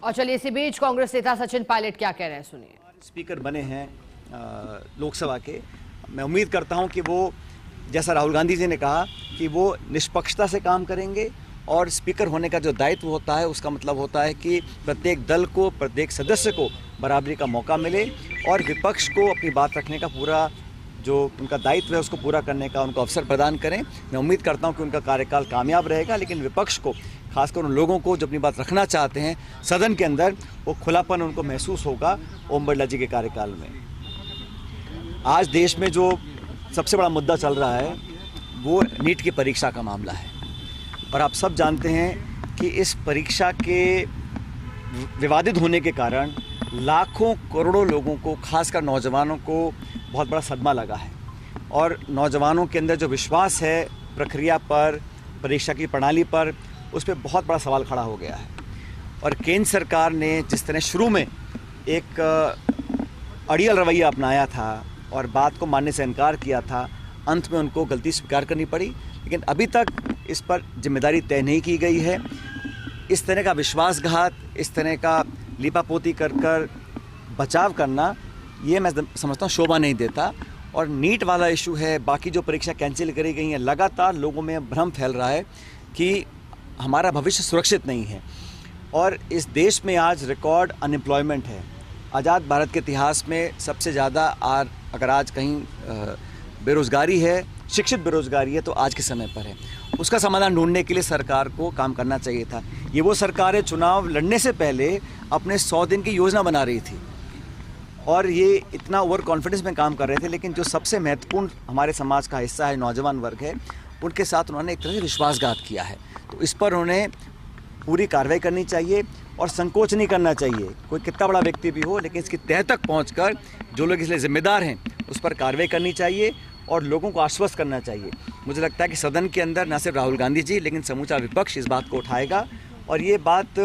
और चलिए इसी बीच कांग्रेस नेता सचिन पायलट क्या कह रहे हैं, सुनिए। स्पीकर बने हैं लोकसभा के, मैं उम्मीद करता हूं कि वो, जैसा राहुल गांधी जी ने कहा, कि वो निष्पक्षता से काम करेंगे। और स्पीकर होने का जो दायित्व होता है उसका मतलब होता है कि प्रत्येक दल को, प्रत्येक सदस्य को बराबरी का मौका मिले और विपक्ष को अपनी बात रखने का पूरा जो उनका दायित्व है उसको पूरा करने का उनको अवसर प्रदान करें। मैं उम्मीद करता हूं कि उनका कार्यकाल कामयाब रहेगा, लेकिन विपक्ष को, खासकर उन लोगों को जो अपनी बात रखना चाहते हैं सदन के अंदर, वो खुलापन उनको महसूस होगा ओम बिरला जी के कार्यकाल में। आज देश में जो सबसे बड़ा मुद्दा चल रहा है वो नीट की परीक्षा का मामला है और आप सब जानते हैं कि इस परीक्षा के विवादित होने के कारण लाखों करोड़ों लोगों को, खासकर नौजवानों को बहुत बड़ा सदमा लगा है और नौजवानों के अंदर जो विश्वास है प्रक्रिया पर, परीक्षा की प्रणाली पर, उस पर बहुत बड़ा सवाल खड़ा हो गया है। और केंद्र सरकार ने जिस तरह शुरू में एक अड़ियल रवैया अपनाया था और बात को मानने से इनकार किया था, अंत में उनको गलती स्वीकार करनी पड़ी, लेकिन अभी तक इस पर जिम्मेदारी तय नहीं की गई है। इस तरह का विश्वासघात, इस तरह का लीपापोती कर कर बचाव करना, ये मैं समझता हूँ शोभा नहीं देता। और नीट वाला इशू है, बाकी जो परीक्षा कैंसिल करी गई हैं, लगातार लोगों में भ्रम फैल रहा है कि हमारा भविष्य सुरक्षित नहीं है। और इस देश में आज रिकॉर्ड अनएम्प्लॉयमेंट है। आज़ाद भारत के इतिहास में सबसे ज़्यादा अगर आज कहीं बेरोज़गारी है, शिक्षित बेरोज़गारी है, तो आज के समय पर है। उसका समाधान ढूंढने के लिए सरकार को काम करना चाहिए था। ये वो सरकार है, चुनाव लड़ने से पहले अपने 100 दिन की योजना बना रही थी और ये इतना ओवर कॉन्फिडेंस में काम कर रहे थे, लेकिन जो सबसे महत्वपूर्ण हमारे समाज का हिस्सा है, नौजवान वर्ग है, उनके साथ उन्होंने एक तरह से विश्वासघात किया है। तो इस पर उन्हें पूरी कार्रवाई करनी चाहिए और संकोच नहीं करना चाहिए। कोई कितना बड़ा व्यक्ति भी हो, लेकिन इसकी तह तक पहुंचकर जो लोग इसलिए जिम्मेदार हैं उस पर कार्रवाई करनी चाहिए और लोगों को आश्वस्त करना चाहिए। मुझे लगता है कि सदन के अंदर न सिर्फ राहुल गांधी जी, लेकिन समूचा विपक्ष इस बात को उठाएगा। और ये बात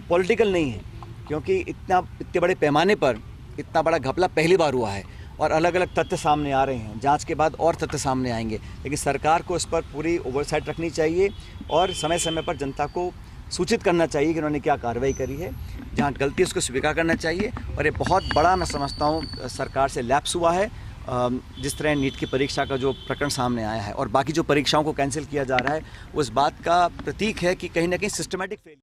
पॉलिटिकल नहीं है, क्योंकि इतने बड़े पैमाने पर इतना बड़ा घपला पहली बार हुआ है और अलग अलग तथ्य सामने आ रहे हैं। जांच के बाद और तथ्य सामने आएंगे, लेकिन सरकार को इस पर पूरी ओवरसाइट रखनी चाहिए और समय समय पर जनता को सूचित करना चाहिए कि उन्होंने क्या कार्रवाई करी है। जहां गलती उसको स्वीकार करना चाहिए। और ये बहुत बड़ा, मैं समझता हूँ, सरकार से लैप्स हुआ है। जिस तरह नीट की परीक्षा का जो प्रकरण सामने आया है और बाकी जो परीक्षाओं को कैंसिल किया जा रहा है, उस बात का प्रतीक है कि कहीं ना कहीं सिस्टमैटिक फेल